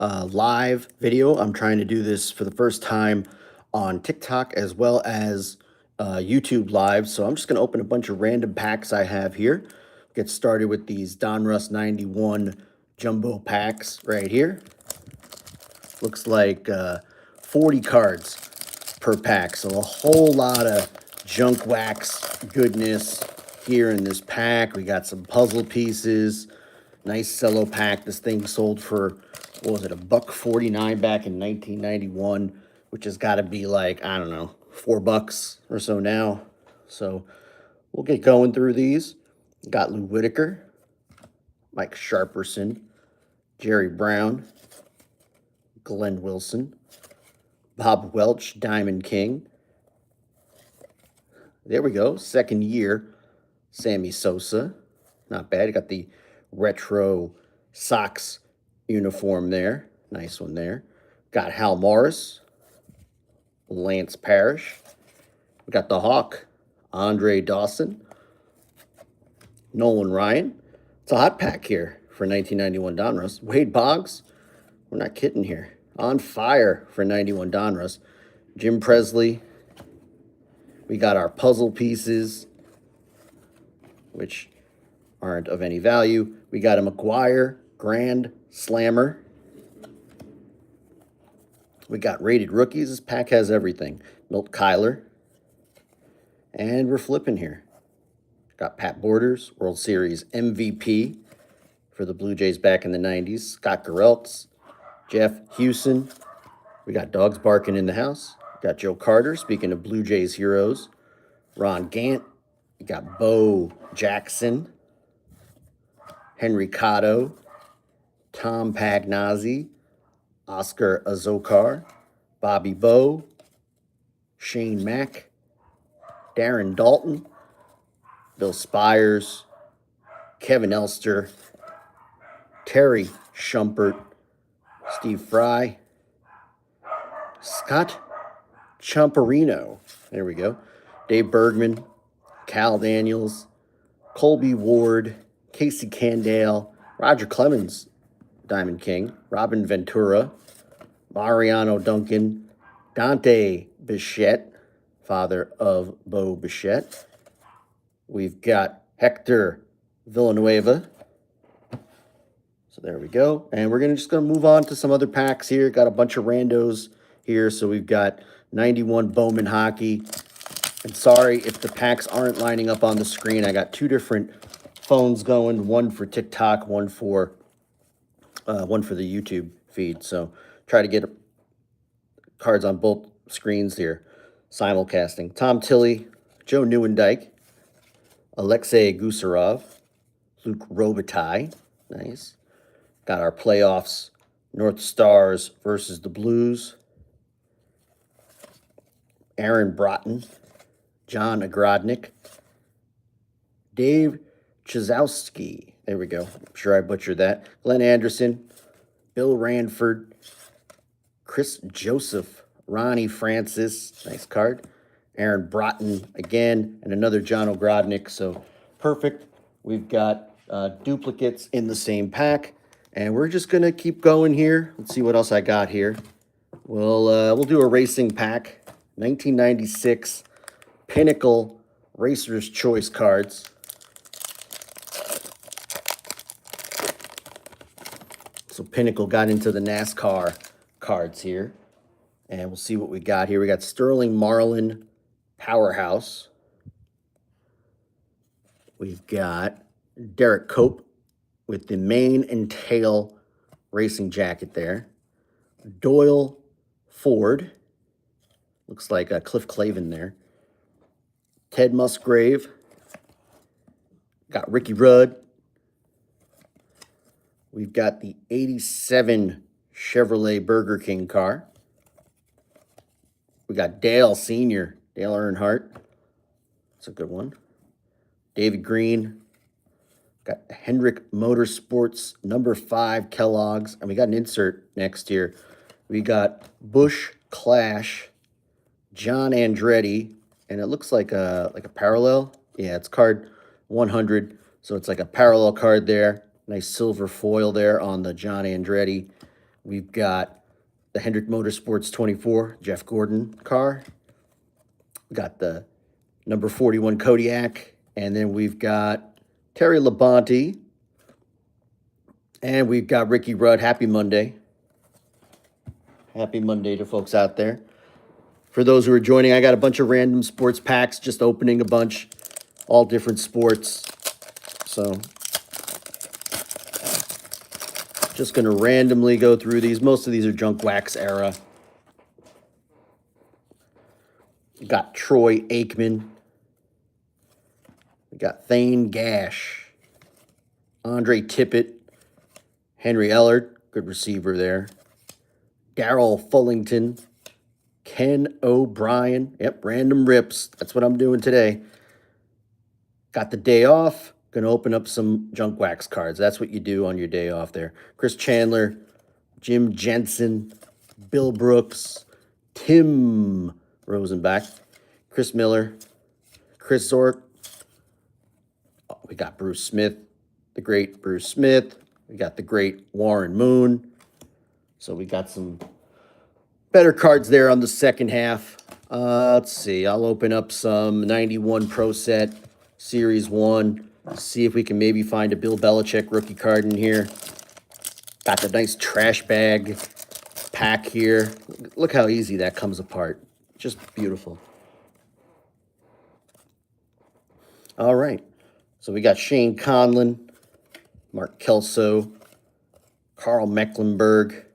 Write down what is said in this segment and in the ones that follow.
live video. I'm trying to do this for the first time on TikTok as well as YouTube Live. So I'm just going to open a bunch of random packs I have here. Get started with these Donruss 91 jumbo packs right here. Looks like 40 cards per pack. So a whole lot of junk wax goodness here in this pack. We got some puzzle pieces. Nice cello pack. This thing sold for, what was it, $1.49 back in 1991, which has got to be like, I don't know, $4 or so now. So we'll get going through these. Got Lou Whitaker, Mike Sharperson, Jerry Brown, Glenn Wilson, Bob Welch, Diamond King. There we go. Second year, Sammy Sosa. Not bad. You got the retro Sox uniform there. Nice one there. Got Hal Morris, Lance Parrish. We got the Hawk, Andre Dawson, Nolan Ryan. It's a hot pack here for 1991 Donruss. Wade Boggs. We're not kidding here. On fire for 91 Donruss. Jim Presley. We got our puzzle pieces, which aren't of any value. We got a McGuire Grand Slammer. We got rated rookies. This pack has everything. Milt Kyler. And we're flipping here. Got Pat Borders, World Series MVP for the Blue Jays back in the 90s. Scott Gereltz, Jeff Hewson. We got dogs barking in the house. Got Joe Carter, speaking of Blue Jays heroes. Ron Gant. We got Bo Jackson. Henry Cotto. Tom Pagnazzi. Oscar Azokar. Bobby Bowe. Shane Mack. Darren Dalton. Bill Spires. Kevin Elster. Terry Shumpert. Steve Fry. Scott Champerino. There we go. Dave Bergman. Cal Daniels. Colby Ward. Casey Candale. Roger Clemens, Diamond King. Robin Ventura. Mariano Duncan. Dante Bichette, father of Bo Bichette. We've got Hector Villanueva. So there we go. And we're just going to move on to some other packs here. Got a bunch of randos here. So we've got 91 Bowman Hockey. And sorry if the packs aren't lining up on the screen. I got two different phones going, one for TikTok, one for the YouTube feed. So try to get cards on both screens here. Simulcasting. Tom Tilley, Joe Neuendijk, Alexei Gusarov, Luke Robitaille. Nice. Got our playoffs. North Stars versus the Blues. Aaron Broughton, John Ogrodnik, Dave Chazowski. There we go. I'm sure I butchered that. Glenn Anderson, Bill Ranford, Chris Joseph, Ronnie Francis. Nice card. Aaron Broughton again, and another John Ogrodnik. So perfect. We've got duplicates in the same pack, and we're just gonna keep going here. Let's see what else I got here. We'll do a racing pack. 1996 Pinnacle Racer's Choice cards. So Pinnacle got into the NASCAR cards here. And we'll see what we got here. We got Sterling Marlin Powerhouse. We've got Derek Cope with the mane and tail racing jacket there. Doyle Ford. Looks like Cliff Clavin there. Ted Musgrave. Got Ricky Rudd. We've got the 87 Chevrolet Burger King car. We got Dale Sr., Dale Earnhardt. That's a good one. David Green. Got Hendrick Motorsports, number 5 Kellogg's. And we got an insert next here. We got Busch Clash, John Andretti. And it looks like a parallel. Yeah, it's card 100. So it's like a parallel card there. Nice silver foil there on the John Andretti. We've got the Hendrick Motorsports 24 Jeff Gordon car. We got the number 41 Kodiak. And then we've got Terry Labonte. And we've got Ricky Rudd. Happy Monday. Happy Monday to folks out there. For those who are joining, I got a bunch of random sports packs, just opening a bunch, all different sports. So, just going to randomly go through these. Most of these are junk wax era. We got Troy Aikman. We got Thane Gash. Andre Tippett. Henry Ellard, good receiver there. Darrell Fullington. Ken O'Brien. Yep, random rips. That's what I'm doing today. Got the day off. Going to open up some junk wax cards. That's what you do on your day off there. Chris Chandler. Jim Jensen. Bill Brooks. Tim Rosenbach. Chris Miller. Chris Zork. Oh, we got Bruce Smith. The great Bruce Smith. We got the great Warren Moon. So we got some better cards there on the second half. Let's see. I'll open up some 91 Pro Set Series 1. See if we can maybe find a Bill Belichick rookie card in here. Got the nice trash bag pack here. Look how easy that comes apart. Just beautiful. All right. So we got Shane Conlon, Mark Kelso, Carl Mecklenburg.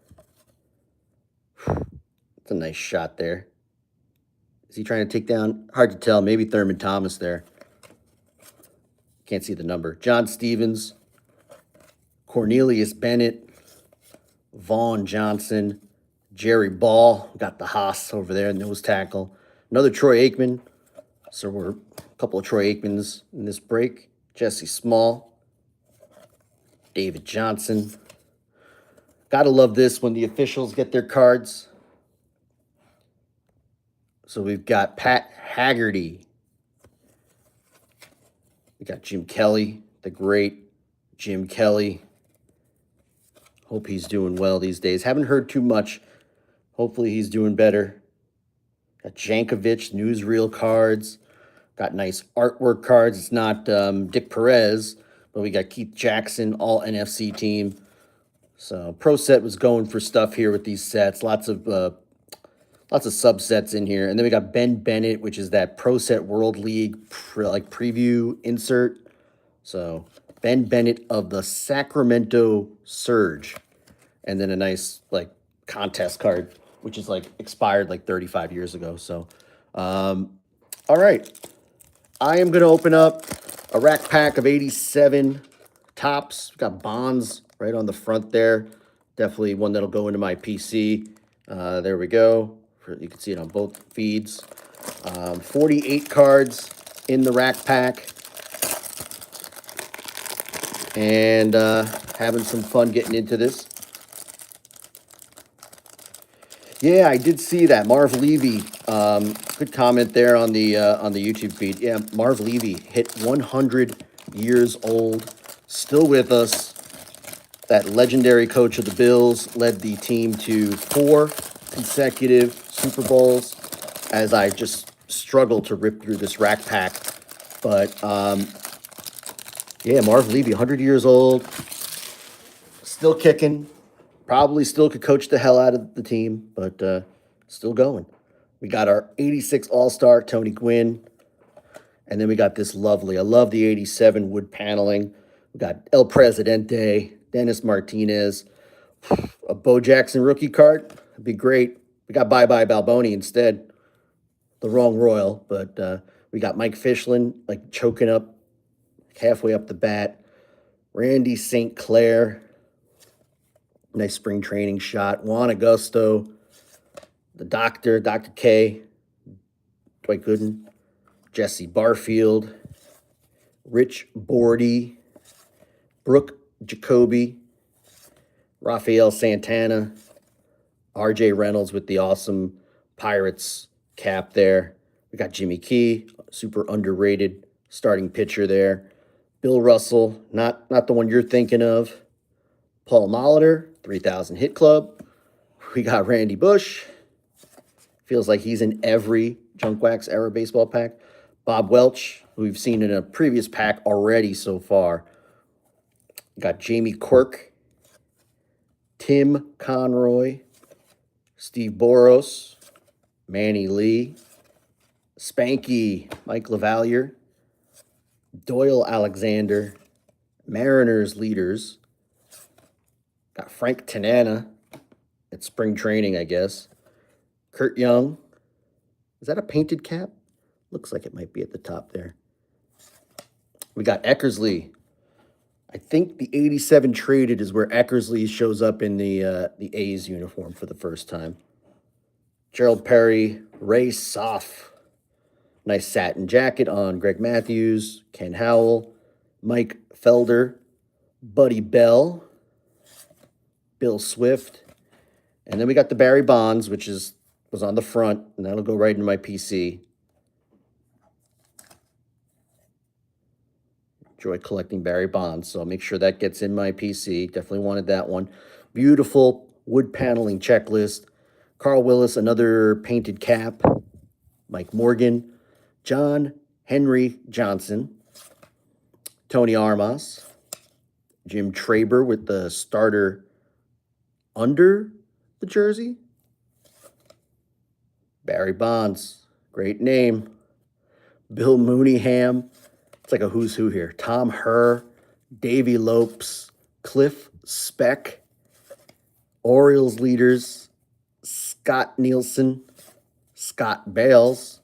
That's a nice shot there. Is he trying to take down? Hard to tell. Maybe Thurman Thomas there. Can't see the number. John Stevens, Cornelius Bennett, Vaughn Johnson, Jerry Ball. Got the Haas over there, nose tackle. Another Troy Aikman. So we're a couple of Troy Aikmans in this break. Jesse Small, David Johnson. Gotta love this when the officials get their cards. So we've got Pat Haggerty. We got Jim Kelly, the great Jim Kelly. Hope he's doing well these days. Haven't heard too much. Hopefully he's doing better. Got Jankovic, newsreel cards. Got nice artwork cards. It's not Dick Perez, but we got Keith Jackson, all NFC team. So Pro Set was going for stuff here with these sets. Lots of subsets in here. And then we got Ben Bennett, which is that Pro Set World League preview insert. So Ben Bennett of the Sacramento Surge. And then a nice contest card, which is expired 35 years ago. So, all right. I am going to open up a rack pack of 87 tops. We've got Bonds right on the front there. Definitely one that'll go into my PC. There we go. You can see it on both feeds. 48 cards in the rack pack. And having some fun getting into this. Yeah, I did see that. Marv Levy, good comment there on the YouTube feed. Yeah, Marv Levy hit 100 years old, still with us. That legendary coach of the Bills led the team to 4 consecutive Super Bowls, as I just struggle to rip through this rack pack. But, yeah, Marv Levy, 100 years old, still kicking. Probably still could coach the hell out of the team, but still going. We got our 86 All-Star, Tony Gwynn. And then we got this lovely, I love the 87 wood paneling. We got El Presidente, Dennis Martinez, a Bo Jackson rookie card. That'd be great. We got Bye-Bye Balboni instead. The wrong Royal, but we got Mike Fichlin, choking up halfway up the bat. Randy St. Clair. Nice spring training shot. Juan Augusto. The Doctor, Dr. K. Dwight Gooden. Jesse Barfield. Rich Bordy. Brooke Jacoby. Rafael Santana. RJ Reynolds with the awesome Pirates cap there. We got Jimmy Key, super underrated starting pitcher there. Bill Russell, not the one you're thinking of. Paul Molitor, 3000 Hit Club. We got Randy Bush. Feels like he's in every Junk Wax era baseball pack. Bob Welch, who we've seen in a previous pack already so far. Got Jamie Quirk, Tim Conroy, Steve Boros, Manny Lee, Spanky, Mike LaValliere, Doyle Alexander, Mariners leaders. Got Frank Tanana at spring training, I guess. Kurt Young. Is that a painted cap? Looks like it might be at the top there. We got Eckersley. I think the 87 traded is where Eckersley shows up in the A's uniform for the first time. Gerald Perry, Ray Soff. Nice satin jacket on Greg Matthews, Ken Howell, Mike Felder, Buddy Bell, Bill Swift. And then we got the Barry Bonds, which was on the front, and that'll go right into my PC. Enjoy collecting Barry Bonds, so I'll make sure that gets in my PC. Definitely wanted that one. Beautiful wood paneling checklist. Carl Willis, another painted cap. Mike Morgan, John Henry Johnson, Tony Armas, Jim Traber with the starter under the jersey. Barry Bonds, great name. Bill Mooneyham, it's like a who's who here. Tom Herr, Davey Lopes, Cliff Speck, Orioles leaders, Scott Nielsen, Scott Bales.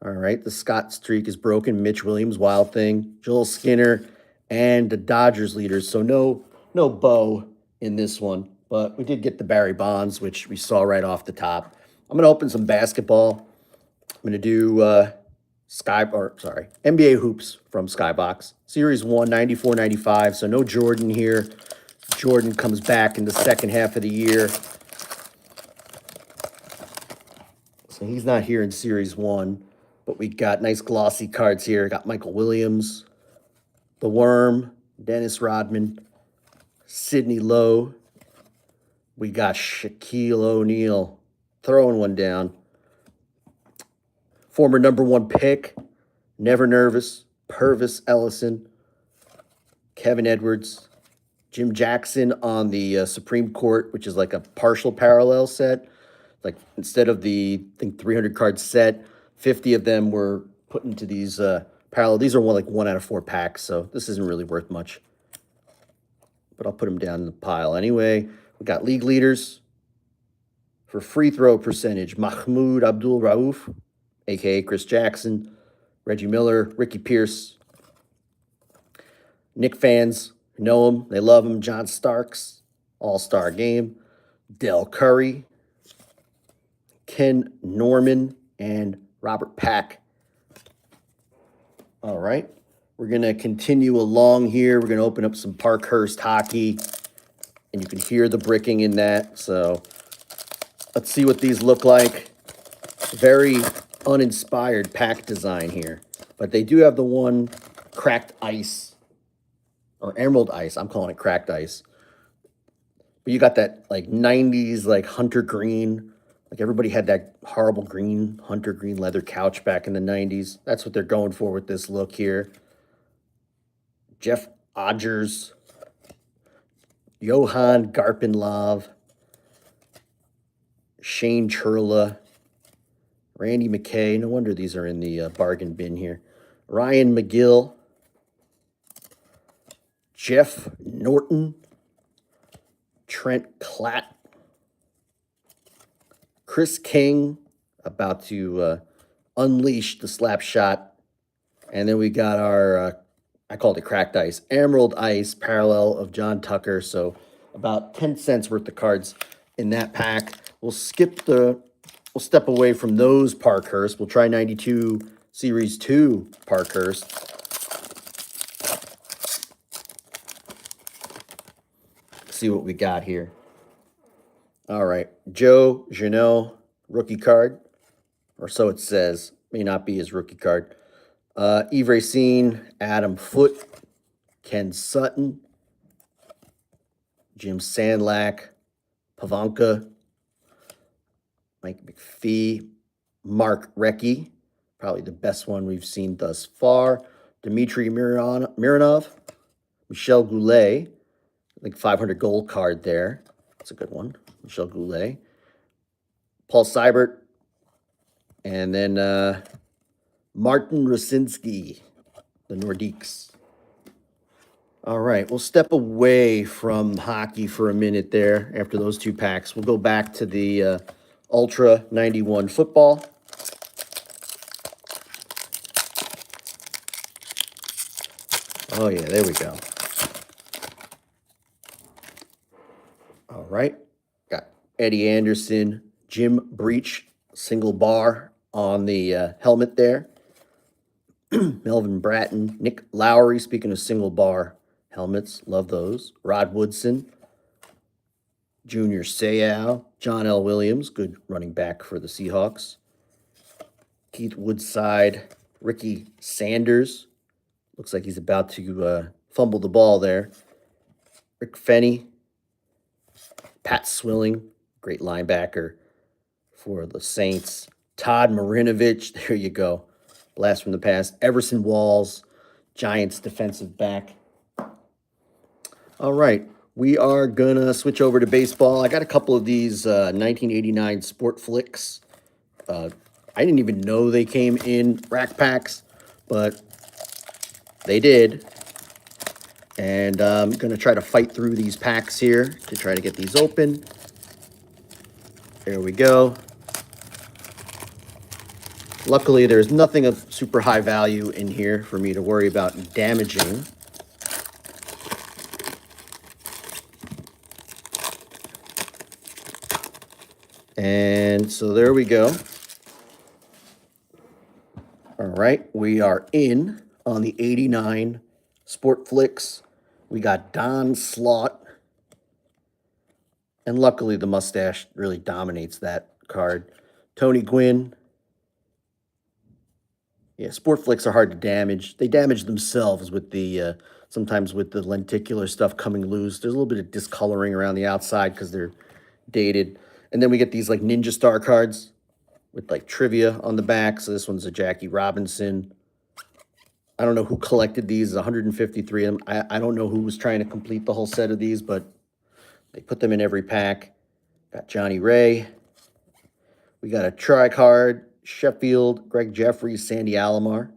All right, the Scott streak is broken. Mitch Williams, Wild Thing, Joel Skinner, and the Dodgers leaders. So no Bo in this one, but we did get the Barry Bonds, which we saw right off the top. I'm going to open some basketball. I'm going to do NBA hoops from Skybox. Series 1, 94-95, so no Jordan here. Jordan comes back in the second half of the year. So he's not here in Series 1, but we got nice glossy cards here. Got Michael Williams, The Worm, Dennis Rodman, Sidney Lowe. We got Shaquille O'Neal throwing one down. Former #1 pick, Never Nervous, Purvis Ellison, Kevin Edwards, Jim Jackson on the Supreme Court, which is like a partial parallel set. Like instead of the, I think, 300 card set, 50 of them were put into these parallel. These are like 1 out of 4 packs, so this isn't really worth much. But I'll put them down in the pile anyway. We got league leaders for free throw percentage. Mahmoud Abdul Rauf, a.k.a. Chris Jackson, Reggie Miller, Ricky Pierce. Knick fans know him. They love him. John Starks, All-Star Game. Del Curry, Ken Norman, and Robert Pack. All right. We're going to continue along here. We're going to open up some Parkhurst hockey, and you can hear the bricking in that. So let's see what these look like. Very uninspired pack design here, but they do have the one cracked ice or emerald ice. I'm calling it cracked ice. But you got that like 90s, like hunter green. Like everybody had that horrible green, hunter green leather couch back in the 90s. That's what they're going for with this look here. Jeff Odgers, Johan Garpenlov, Shane Churla, Randy McKay. No wonder these are in the bargain bin here. Ryan McGill, Jeff Norton, Trent Klatt, Chris King, about to unleash the slap shot. And then we got our, I called it cracked ice, emerald ice parallel of John Tucker. So about 10 cents worth of cards in that pack. We'll step away from those Parkhurst. We'll try 92 Series 2 Parkhurst. See what we got here. All right. Joe Jeannot, rookie card. Or so it says. May not be his rookie card. Yves Racine, Adam Foote, Ken Sutton, Jim Sandlack, Pavanka, Mike McPhee, Mark Recchi, probably the best one we've seen thus far. Dmitry Mironov, Michel Goulet, I think 500 gold card there. That's a good one. Michel Goulet. Paul Seibert. And then Martin Rosinski, the Nordiques. All right, we'll step away from hockey for a minute there after those two packs. We'll go back to the Ultra 91 football. Oh, yeah, there we go. All right, got Eddie Anderson, Jim Breach, single bar on the helmet there. Melvin Bratton, Nick Lowry, speaking of single bar helmets, love those. Rod Woodson, Junior Seau, John L. Williams, good running back for the Seahawks. Keith Woodside, Ricky Sanders, looks like he's about to fumble the ball there. Rick Fenney, Pat Swilling, great linebacker for the Saints. Todd Marinovich, there you go. Blast from the past. Everson Walls, Giants defensive back. All right, we are going to switch over to baseball. I got a couple of these 1989 Sport Flicks. I didn't even know they came in rack packs, but they did. And I'm going to try to fight through these packs here to try to get these open. There we go. Luckily, there's nothing of super high value in here for me to worry about damaging. And so there we go. All right, we are in on the 89 Sport Flicks. We got Don Slaught. And luckily, the mustache really dominates that card. Tony Gwynn. Yeah, Sport Flicks are hard to damage. They damage themselves with the, sometimes with the lenticular stuff coming loose. There's a little bit of discoloring around the outside because they're dated. And then we get these like Ninja Star cards with like trivia on the back. So this one's a Jackie Robinson. I don't know who collected these, 153 of them. I don't know who was trying to complete the whole set of these, but they put them in every pack. Got Johnny Ray. We got a tri-card, Sheffield, Greg Jeffries, Sandy Alomar.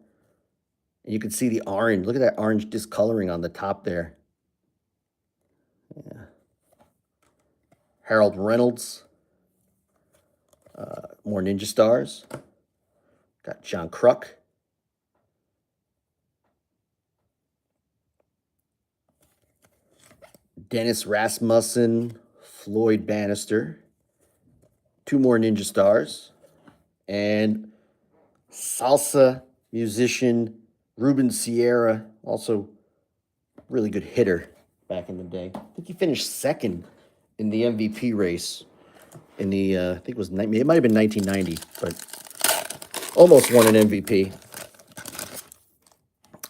And you can see the orange. Look at that orange discoloring on the top there. Yeah. Harold Reynolds. More Ninja Stars. Got John Kruk. Dennis Rasmussen, Floyd Bannister. Two more Ninja Stars. And salsa musician Ruben Sierra, also really good hitter back in the day. I think he finished second in the MVP race in the, I think it was, it might have been 1990, but almost won an MVP.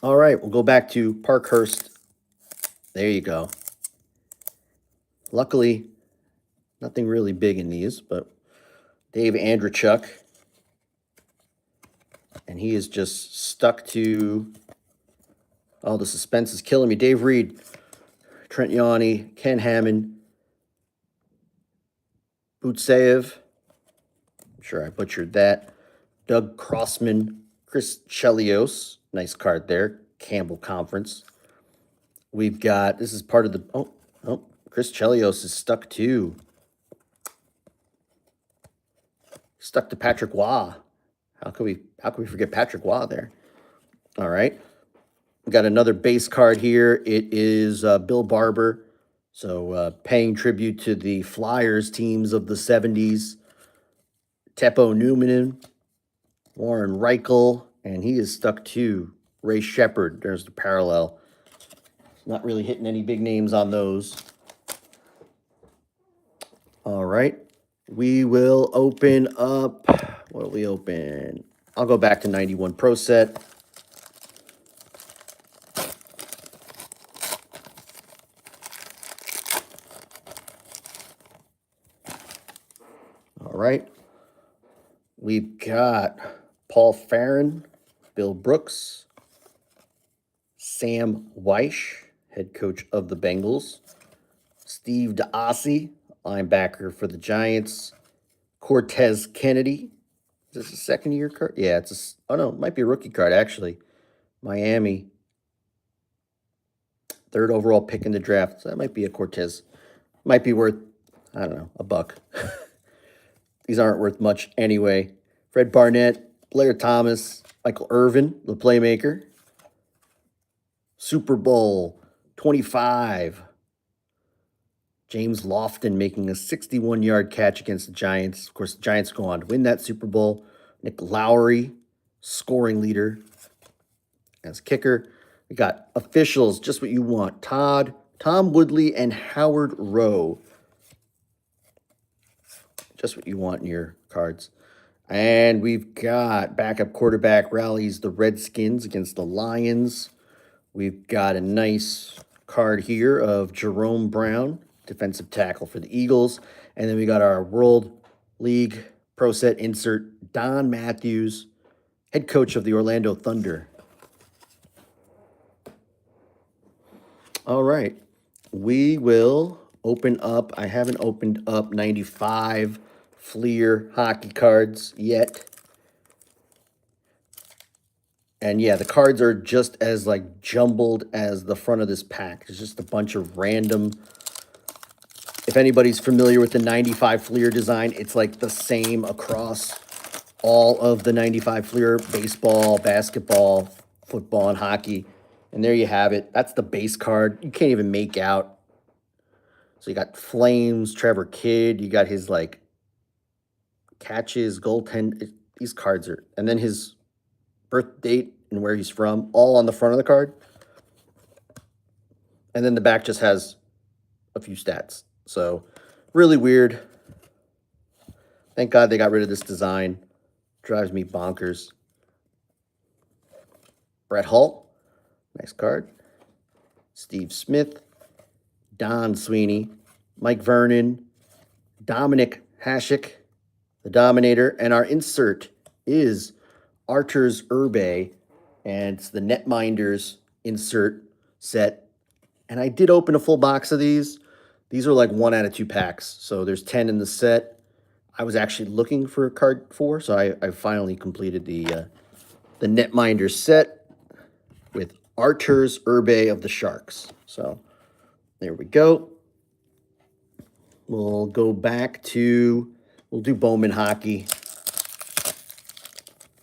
All right, we'll go back to Parkhurst. There you go. Luckily, nothing really big in these, but Dave Andreychuk. And he is just stuck to, oh, the suspense is killing me. Dave Reed, Trent Yanni, Ken Hammond, Butseyev. I'm sure I butchered that. Doug Crossman, Chris Chelios. Nice card there. Campbell Conference. We've got, this is part of the, oh, Chris Chelios is stuck too. Stuck to Patrick Waugh. How could we forget Patrick Waugh there? All right. We got another base card here. It is Bill Barber. So paying tribute to the Flyers teams of the 70s. Teppo Newman, Warren Reichel, and he is stuck to Ray Shepard. There's the parallel. Not really hitting any big names on those. All right. We will open up, what will we open? I'll go back to 91 Pro Set. All right. We've got Paul Farron, Bill Brooks, Sam Weish, head coach of the Bengals, Steve DeOssie, linebacker for the Giants, Cortez Kennedy. Is this a second-year card? Yeah, oh no, it might be a rookie card, actually. Miami, third overall pick in the draft. So that might be a Cortez. Might be worth, I don't know, $1. These aren't worth much anyway. Fred Barnett, Blair Thomas, Michael Irvin, the playmaker. Super Bowl 25. James Lofton making a 61-yard catch against the Giants. Of course, the Giants go on to win that Super Bowl. Nick Lowry, scoring leader as kicker. We got officials, just what you want. Tom Woodley, and Howard Rowe. Just what you want in your cards. And we've got backup quarterback rallies the Redskins against the Lions. We've got a nice card here of Jerome Brown, defensive tackle for the Eagles. And then we got our World League Pro Set insert, Don Matthews, head coach of the Orlando Thunder. All right. We will open up. I haven't opened up 95 Fleer hockey cards yet. And yeah, the cards are just as like jumbled as the front of this pack. It's just a bunch of random. If anybody's familiar with the 95 Fleer design, it's like the same across all of the 95 Fleer: baseball, basketball, football, and hockey. And there you have it. That's the base card. You can't even make out. So you got Flames, Trevor Kidd. You got his like catches, goaltend. These cards are, and then his birth date and where he's from, all on the front of the card. And then the back just has a few stats. So really weird. Thank God they got rid of this design. Drives me bonkers. Brett Hull, nice card. Steve Smith, Don Sweeney, Mike Vernon, Dominic Hasek, the Dominator, and our insert is Arturs Irbe, and it's the Netminders insert set. And I did open a full box of these. These are like 1 out of 2 packs, so there's 10 in the set. I was actually looking for a card 4, so I finally completed the Netminders set with Arturs Irbe of the Sharks. So there we go. We'll go back to, we'll do Bowman hockey.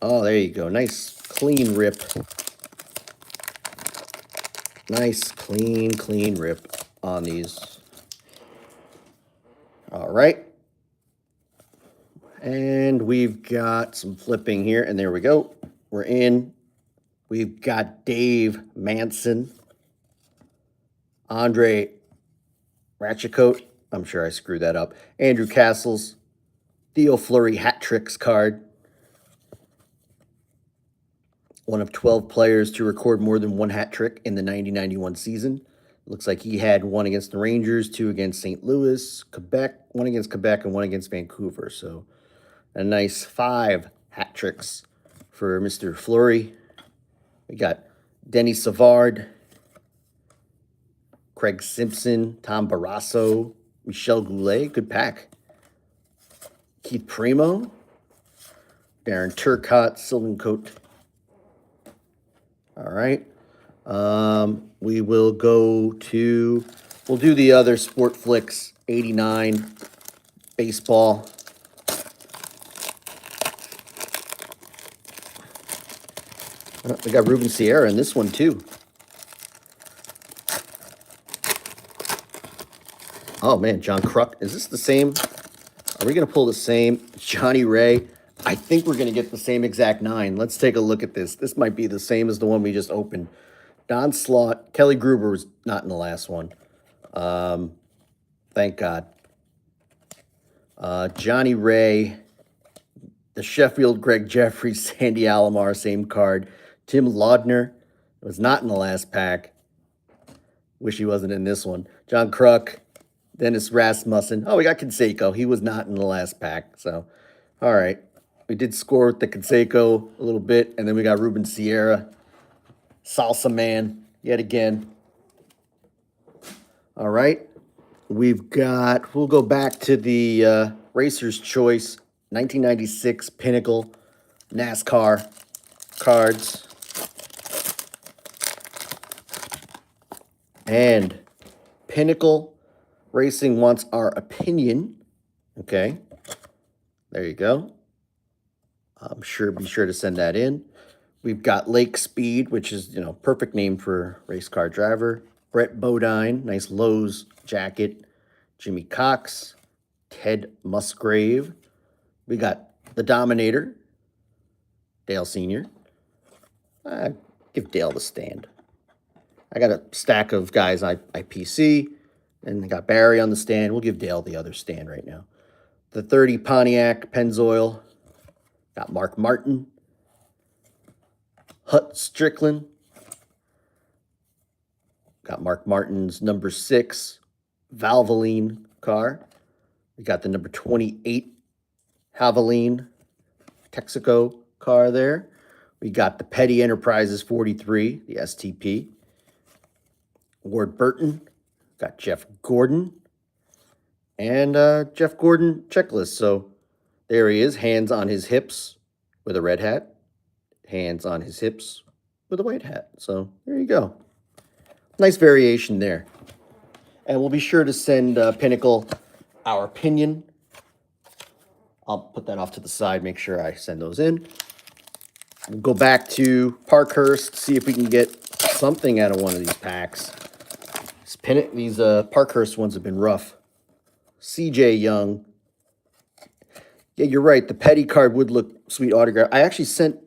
Oh, there you go. Nice, clean rip. Nice, clean rip on these. All right. And we've got some flipping here, and there we go. We're in. We've got Dave Manson, Andre Ratchacote. I'm sure I screwed that up. Andrew Castles, Theo Fleury hat tricks card. One of 12 players to record more than one hat trick in the 90-91 season. Looks like he had 1 against the Rangers, 2 against St. Louis, Quebec, 1 against Quebec, and 1 against Vancouver. So a nice 5 hat tricks for Mr. Fleury. We got Denny Savard, Craig Simpson, Tom Barrasso, Michel Goulet. Good pack. Keith Primo, Darren Turcotte, Sylvan Coat. All right. We will go to, we'll do the other Sport Flicks 89 baseball. We got Ruben Sierra in this one too. Oh man, John Kruk. Is this the same? Are we going to pull the same? Johnny Ray. I think we're going to get the same exact 9. Let's take a look at this. This might be the same as the one we just opened. Don Slaught. Kelly Gruber was not in the last one. Thank God. Johnny Ray. The Sheffield, Greg Jeffries, Sandy Alomar, same card. Tim Laudner was not in the last pack. Wish he wasn't in this one. John Kruk. Dennis Rasmussen. Oh, we got Canseco. He was not in the last pack. So, all right. We did score with the Canseco a little bit. And then we got Ruben Sierra. Salsa Man yet again. All right. We'll go back to the Racer's Choice 1996 Pinnacle NASCAR cards. And Pinnacle Racing wants our opinion. Okay. There you go. Be sure to send that in. We've got Lake Speed, which is, perfect name for race car driver. Brett Bodine, nice Lowe's jacket. Jimmy Cox, Ted Musgrave. We got the Dominator, Dale Sr. Give Dale the stand. I got a stack of guys I PC, and I got Barry on the stand. We'll give Dale the other stand right now. The 30 Pontiac Pennzoil. Got Mark Martin. Hut Strickland. Got Mark Martin's number 6 Valvoline car. We got the number 28 Havoline Texaco car there. We got the Petty Enterprises 43, the STP. Ward Burton. Got Jeff Gordon. And Jeff Gordon checklist. So there he is, hands on his hips with a red hat. Hands on his hips with a white hat. So there you go. Nice variation there. And we'll be sure to send Pinnacle our opinion. I'll put that off to the side, make sure I send those in. We'll go back to Parkhurst, see if we can get something out of one of these packs. These Parkhurst ones have been rough. CJ Young. Yeah, you're right. The Petty card would look sweet autograph. I actually sent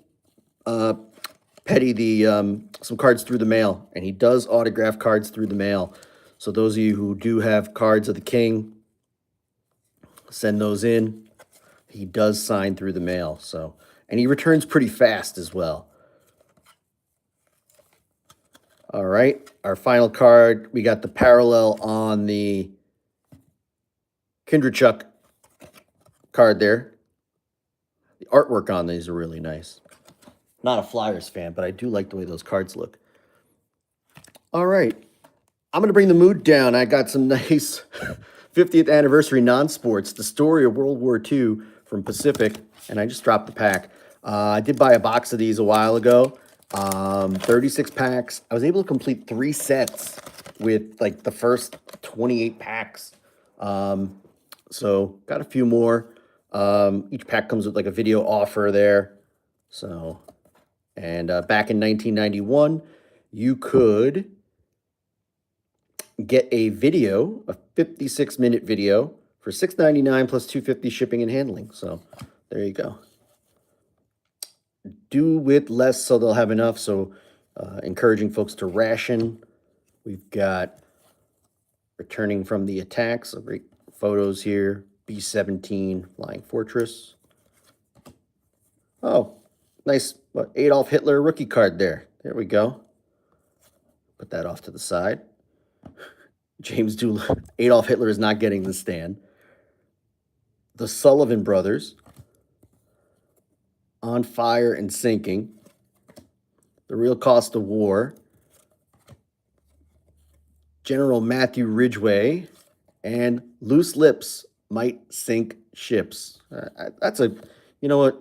Petty some cards through the mail, and he does autograph cards through the mail. So those of you who do have cards of the King, send those in. He does sign through the mail. So, and he returns pretty fast as well. All right, our final card, we got the parallel on the Kindrachuk card there. The artwork on these are really nice. Not a Flyers fan, but I do like the way those cards look. All right, I'm going to bring the mood down. I got some nice 50th anniversary non-sports, the story of World War II from Pacific, and I just dropped the pack. I did buy a box of these a while ago. 36 packs. I was able to complete 3 sets with like the first 28 packs. So got a few more. Each pack comes with like a video offer there. So, and back in 1991, you could get a video, a 56-minute video for $6.99 plus $2.50 shipping and handling. So there you go. Do with less so they'll have enough. So encouraging folks to ration. We've got returning from the attacks. So great photos here. B-17 Flying Fortress. Oh, nice Adolf Hitler rookie card there. There we go. Put that off to the side. James Doolittle. Adolf Hitler is not getting the stand. The Sullivan Brothers. On Fire and Sinking. The Real Cost of War. General Matthew Ridgway. And Loose Lips Might Sink Ships. That's a, you know what?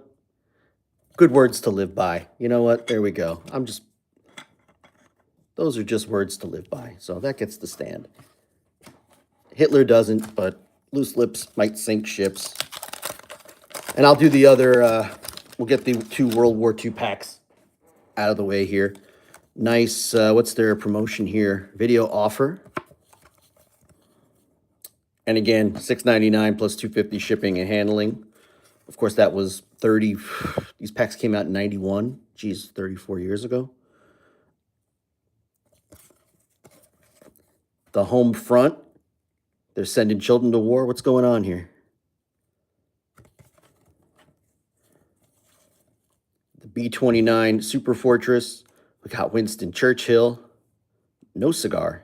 Good words to live by. You know what? There we go. Those are just words to live by. So that gets the stand. Hitler doesn't, but Loose Lips Might Sink Ships. And I'll do the other, we'll get the 2 World War II packs out of the way here. Nice, what's their promotion here? Video offer. And again, $6.99 plus $2.50 shipping and handling. Of course, that was 30. These packs came out in 91. Geez, 34 years ago. The home front. They're sending children to war. What's going on here? The B-29 Super Fortress. We got Winston Churchill. No cigar.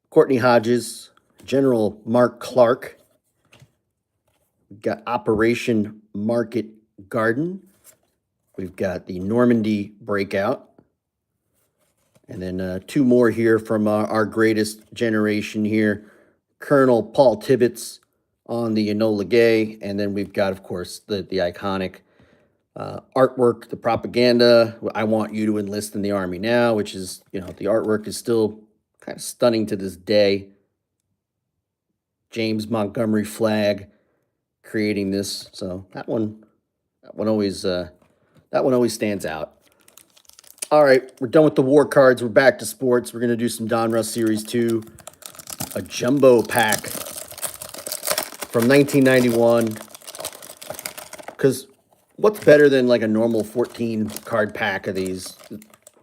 Of Courtney Hodges, General Mark Clark. We've got Operation Market Garden. We've got the Normandy Breakout. And then two more here from our greatest generation here. Colonel Paul Tibbets on the Enola Gay. And then we've got, of course, the iconic artwork, the propaganda. I want you to enlist in the Army now, which is, the artwork is still kind of stunning to this day. James Montgomery flag creating this. So that one always stands out. All right, we're done with the war cards. We're back to sports. We're going to do some Donruss Series 2, a jumbo pack from 1991. Because what's better than like a normal 14 card pack of these?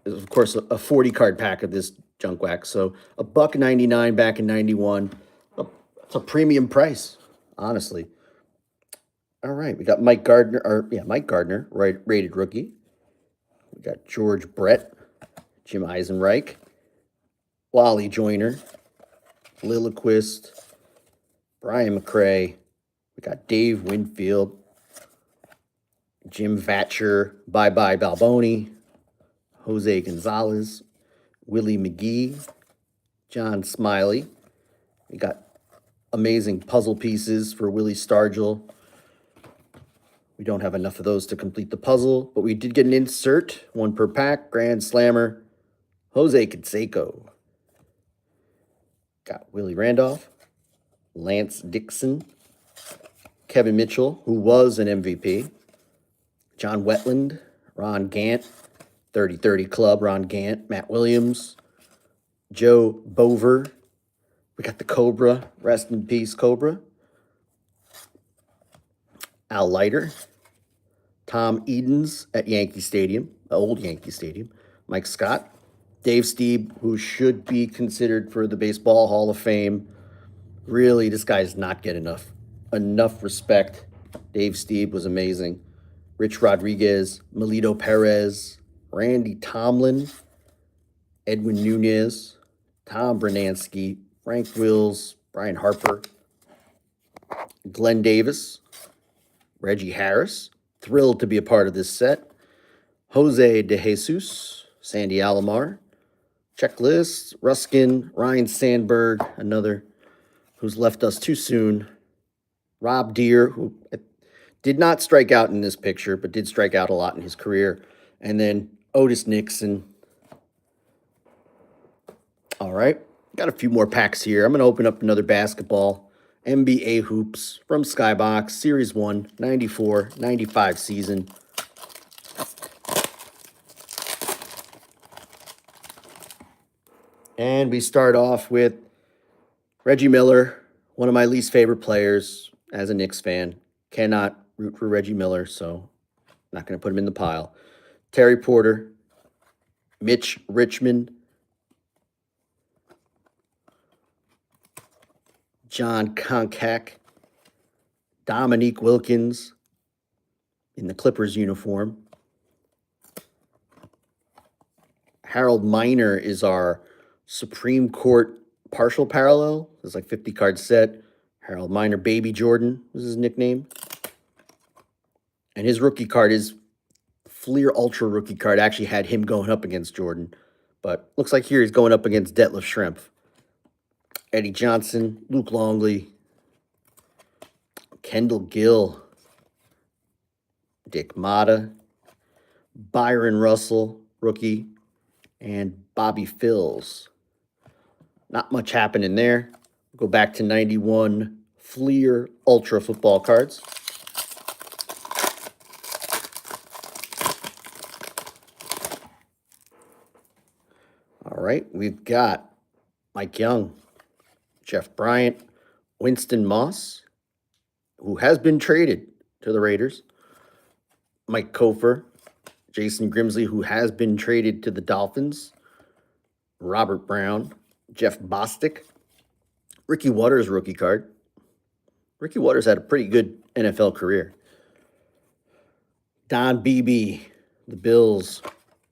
Is of course a 40 card pack of this junk wax. So $1.99 back in 91. It's a premium price, honestly. All right, we got Mike Gardner, rated rookie. We got George Brett, Jim Eisenreich, Wally Joyner, Lilliquist, Brian McRae. We got Dave Winfield, Jim Vatcher, Bye-Bye Balboni, Jose Gonzalez, Willie McGee, John Smiley. We got amazing puzzle pieces for Willie Stargell. We don't have enough of those to complete the puzzle, but we did get an insert, one per pack, Grand Slammer, Jose Canseco. Got Willie Randolph, Lance Dixon, Kevin Mitchell, who was an MVP, John Wetland, Ron Gant, 30-30 Club, Ron Gant, Matt Williams, Joe Bover. We got the Cobra, rest in peace, Cobra. Al Leiter, Tom Edens at Yankee Stadium, old Yankee Stadium, Mike Scott, Dave Stieb, who should be considered for the Baseball Hall of Fame. Really, this guy does not get enough respect. Dave Stieb was amazing. Rich Rodriguez, Melito Perez, Randy Tomlin, Edwin Nunez, Tom Bernansky, Frank Wills, Brian Harper, Glenn Davis, Reggie Harris, thrilled to be a part of this set, Jose De Jesus, Sandy Alomar, Checklist, Ruskin, Ryan Sandberg, another who's left us too soon, Rob Deere, who did not strike out in this picture, but did strike out a lot in his career, and then Otis Nixon. All right, got a few more packs here. I'm going to open up another basketball. NBA Hoops from Skybox, Series 1, 94-95 season. And we start off with Reggie Miller, one of my least favorite players as a Knicks fan. Cannot root for Reggie Miller, so not going to put him in the pile. Terry Porter, Mitch Richmond, John Koncak, Dominique Wilkins in the Clippers uniform. Harold Miner is our Supreme Court partial parallel. It's like 50 card set. Harold Miner, Baby Jordan was his nickname. And his rookie card, his Fleer Ultra rookie card, actually had him going up against Jordan. But looks like here he's going up against Detlef Schrempf. Eddie Johnson, Luke Longley, Kendall Gill, Dick Motta, Byron Russell, rookie, and Bobby Phills. Not much happened in there. Go back to 91 Fleer Ultra football cards. All right, we've got Mike Young, Jeff Bryant, Winston Moss, who has been traded to the Raiders, Mike Kofer, Jason Grimsley, who has been traded to the Dolphins, Robert Brown, Jeff Bostic, Ricky Waters rookie card. Ricky Waters had a pretty good NFL career. Don Beebe, the Bills,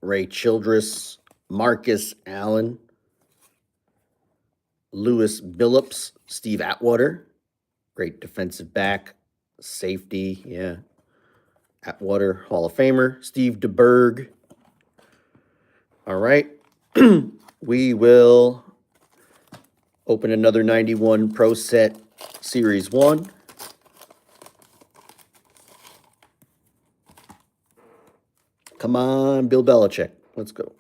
Ray Childress, Marcus Allen, Lewis Billups, Steve Atwater, great defensive back, safety, yeah. Atwater, Hall of Famer, Steve DeBerg. All right, we will open another 91 Pro Set Series 1. Come on, Bill Belichick. Let's go.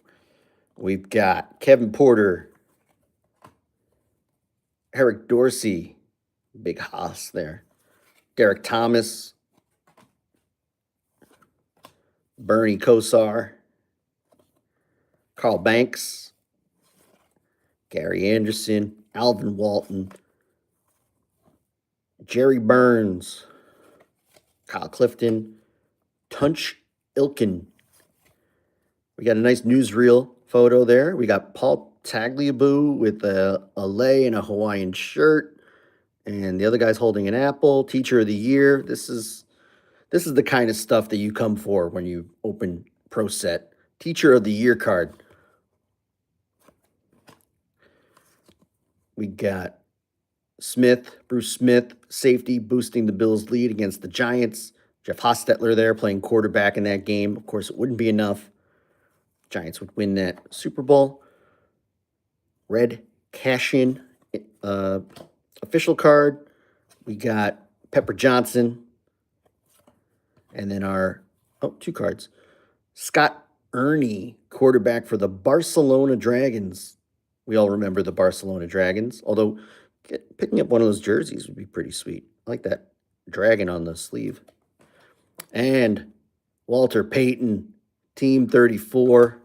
We've got Kevin Porter, Eric Dorsey, big hoss there, Derek Thomas, Bernie Kosar, Carl Banks, Gary Anderson, Alvin Walton, Jerry Burns, Kyle Clifton, Tunch Ilkin. We got a nice newsreel photo there. We got Paul Tagliabue with a lei and a Hawaiian shirt, and the other guy's holding an apple. Teacher of the Year. This is the kind of stuff that you come for when you open Pro Set. Teacher of the Year card. We got Bruce Smith, safety, boosting the Bills' lead against the Giants. Jeff Hostetler there playing quarterback in that game. Of course, it wouldn't be enough. Giants would win that Super Bowl. Red cash-in official card. We got Pepper Johnson. And then two cards. Scott Ernie, quarterback for the Barcelona Dragons. We all remember the Barcelona Dragons, although picking up one of those jerseys would be pretty sweet. I like that dragon on the sleeve. And Walter Payton, Team 34,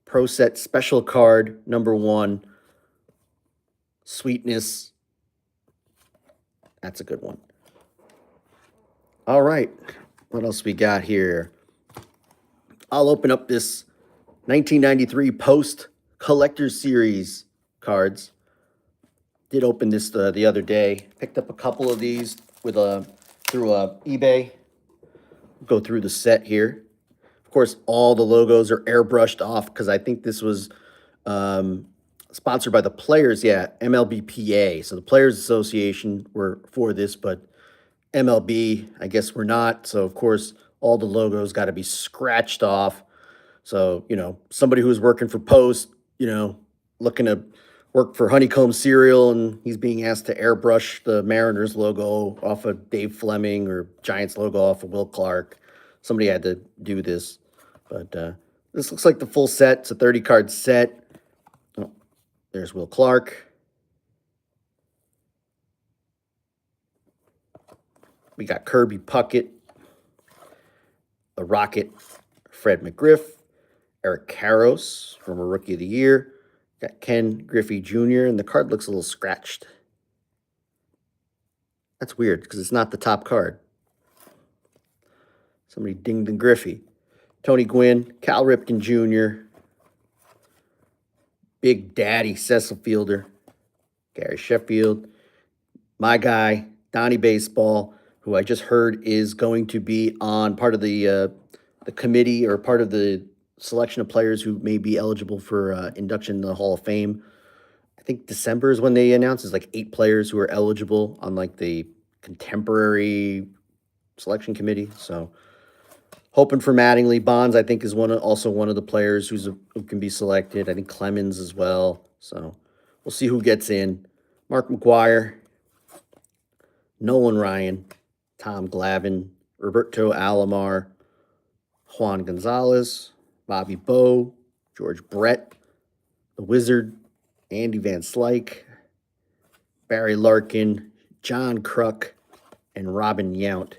Pro Set Special Card, #1, Sweetness. That's a good one. All right, what else we got here? I'll open up this 1993 Post Collector's Series cards. Did open this the other day. Picked up a couple of these with through eBay. Go through the set here. Of course, all the logos are airbrushed off because I think this was sponsored by the players. Yeah, MLBPA. So the Players Association were for this, but MLB, I guess we're not. So, of course, all the logos got to be scratched off. So, somebody who's working for Post, looking to work for Honeycomb Cereal, and he's being asked to airbrush the Mariners logo off of Dave Fleming or Giants logo off of Will Clark. Somebody had to do this. But this looks like the full set. It's a 30-card set. Oh, there's Will Clark. We got Kirby Puckett, the Rocket, Fred McGriff, Eric Karros from a Rookie of the Year. Got Ken Griffey Jr., and the card looks a little scratched. That's weird because it's not the top card. Somebody dinged and Griffey. Tony Gwynn, Cal Ripken Jr., Big Daddy Cecil Fielder, Gary Sheffield, my guy, Donnie Baseball, who I just heard is going to be on part of the committee or part of the selection of players who may be eligible for induction in the Hall of Fame. I think December is when they announced there's like 8 players who are eligible on like the contemporary selection committee. So hoping for Mattingly. Bonds, I think, is also one of the players who can be selected. I think Clemens as well. So we'll see who gets in. Mark McGuire, Nolan Ryan, Tom Glavine, Roberto Alomar, Juan Gonzalez, Bobby Bowe, George Brett, the Wizard, Andy Van Slyke, Barry Larkin, John Kruk, and Robin Yount.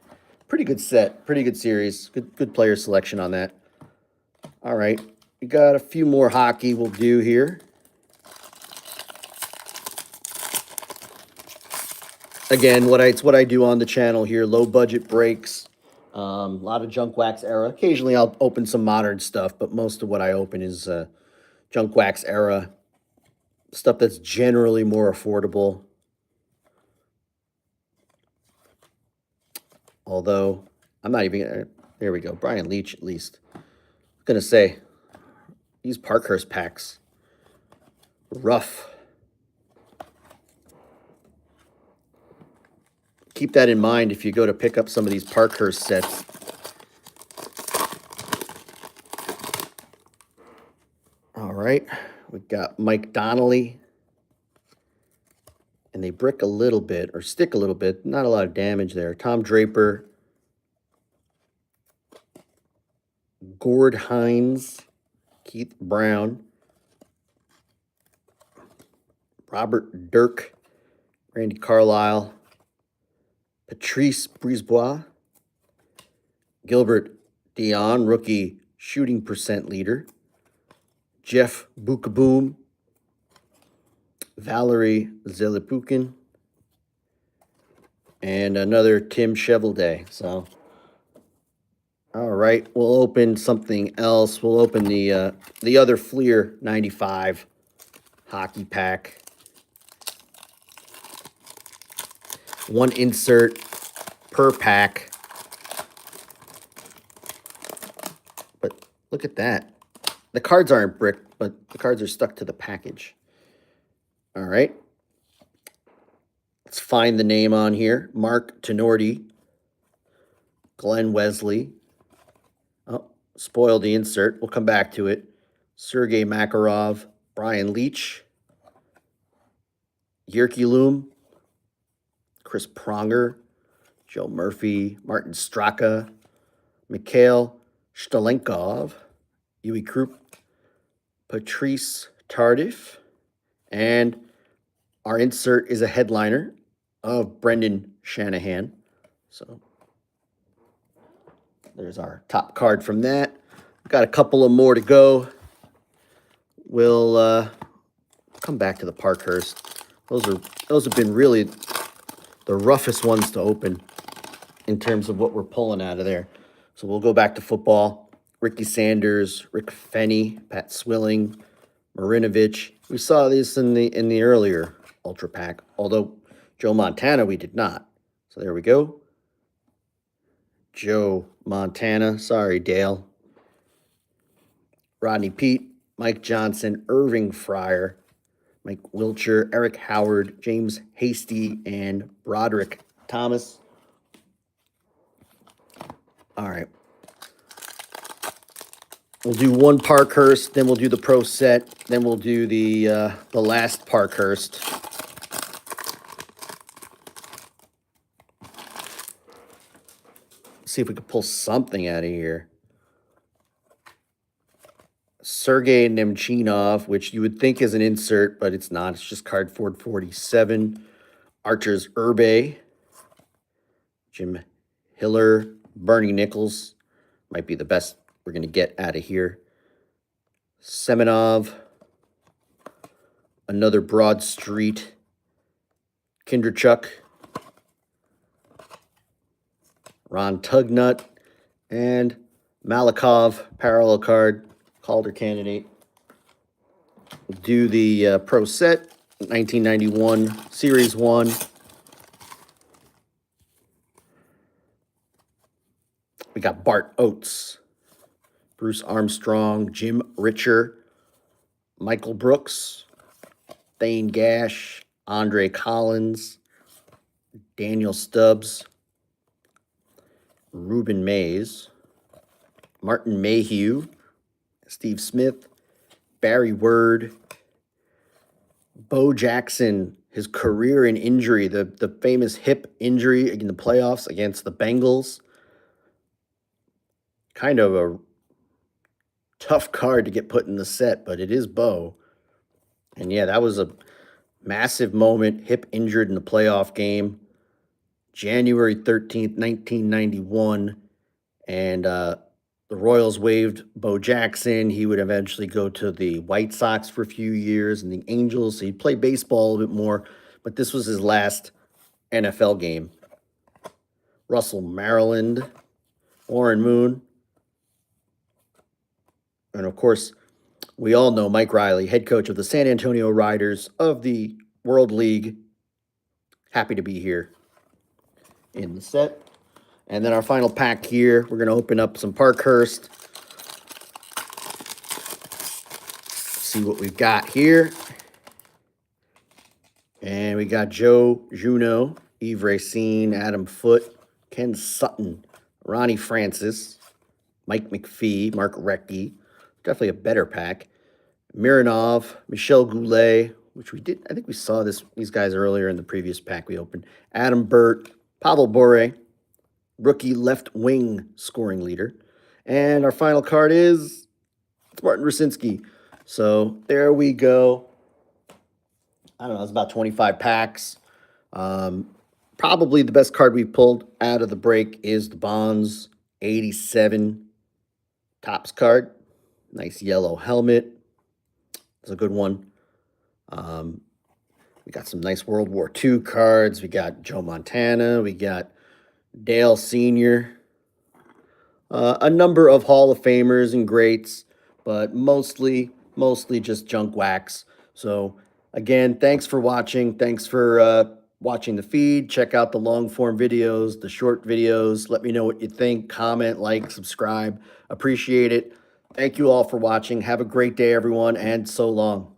Pretty good set, pretty good series. Good player selection on that. All right, we got a few more hockey we'll do here. Again, it's what I do on the channel here. Low budget breaks. A lot of junk wax era. Occasionally I'll open some modern stuff, but most of what I open is junk wax era. Stuff that's generally more affordable. Although, I'm not even, there we go. Brian Leach, at least. I was going to say, these Parkhurst packs, rough. keep that in mind if you go to pick up some of these Parkhurst sets. All right, we got Mike Donnelly. And they brick a little bit, or stick a little bit. Not a lot of damage there. Tom Draper. Gord Hines. Keith Brown. Robert Dirk. Randy Carlisle. Patrice Brisebois. Gilbert Dion, rookie shooting percent leader. Jeff Bukaboom. Valerie Zelipukin, and another Tim Chevelday. So, all right, we'll open something else. We'll open the other Fleer 95 hockey pack. One insert per pack. But look at that. The cards aren't bricked, but the cards are stuck to the package. All right. Let's find the name on here. Mark Tenorti. Glenn Wesley. Oh, spoiled the insert. We'll come back to it. Sergei Makarov. Brian Leach. Yerky Loom. Chris Pronger. Joe Murphy. Martin Straka. Mikhail Stalenkov. Yui Krupp. Patrice Tardif. And our insert is a headliner of Brendan Shanahan. So there's our top card from that. Got a couple of more to go. We'll come back to the Parkhurst. Those have been really the roughest ones to open in terms of what we're pulling out of there. So we'll go back to football. Ricky Sanders, Rick Fenny, Pat Swilling, Marinovich. We saw this in the earlier Ultra Pack, although Joe Montana we did not. So there we go. Joe Montana. Sorry, Dale. Rodney Peete, Mike Johnson, Irving Fryer, Mike Wilcher, Eric Howard, James Hasty, and Broderick Thomas. All right. We'll do one Parkhurst, then we'll do the Pro Set, then we'll do the last Parkhurst. See if we can pull something out of here. Sergei Nemchinov, which you would think is an insert, but it's not. It's just cardboard 47. Archer's Urbe. Jim Hiller. Bernie Nichols. Might be the best we're going to get out of here. Semenov. Another Broad Street. Kinderchuk. Ron Tugnut. And Malikov, parallel card. Calder candidate. We'll do the Pro Set. 1991 Series 1. We got Bart Oates, Bruce Armstrong, Jim Richer, Michael Brooks, Thane Gash, Andre Collins, Daniel Stubbs, Ruben Mays, Martin Mayhew, Steve Smith, Barry Word, Bo Jackson, his career in injury, the famous hip injury in the playoffs against the Bengals. Kind of a tough card to get put in the set, but it is Bo. And yeah, that was a massive moment. Hip injured in the playoff game. January 13th, 1991. And the Royals waived Bo Jackson. He would eventually go to the White Sox for a few years and the Angels. So he'd play baseball a little bit more. But this was his last NFL game. Russell Maryland. Warren Moon. And, of course, we all know Mike Riley, head coach of the San Antonio Riders of the World League. Happy to be here in the set. And then our final pack here, we're going to open up some Parkhurst. See what we've got here. And we got Joe Juneau, Yves Racine, Adam Foote, Ken Sutton, Ronnie Francis, Mike McPhee, Mark Recchi. Definitely a better pack. Mironov, Michel Goulet, which we did, I think we saw these guys earlier in the previous pack we opened. Adam Burt, Pavel Bure, rookie left wing scoring leader. And our final card is Martin Rucinski. So there we go. I don't know, it's about 25 packs. Probably the best card we've pulled out of the break is the Bonds 87 Topps card. Nice yellow helmet. It's a good one. We got some nice World War II cards. We got Joe Montana. We got Dale Sr. A number of Hall of Famers and greats, but mostly just junk wax. So again, thanks for watching. Thanks for watching the feed. Check out the long form videos, the short videos. Let me know what you think. Comment, like, subscribe. Appreciate it. Thank you all for watching. Have a great day, everyone, and so long.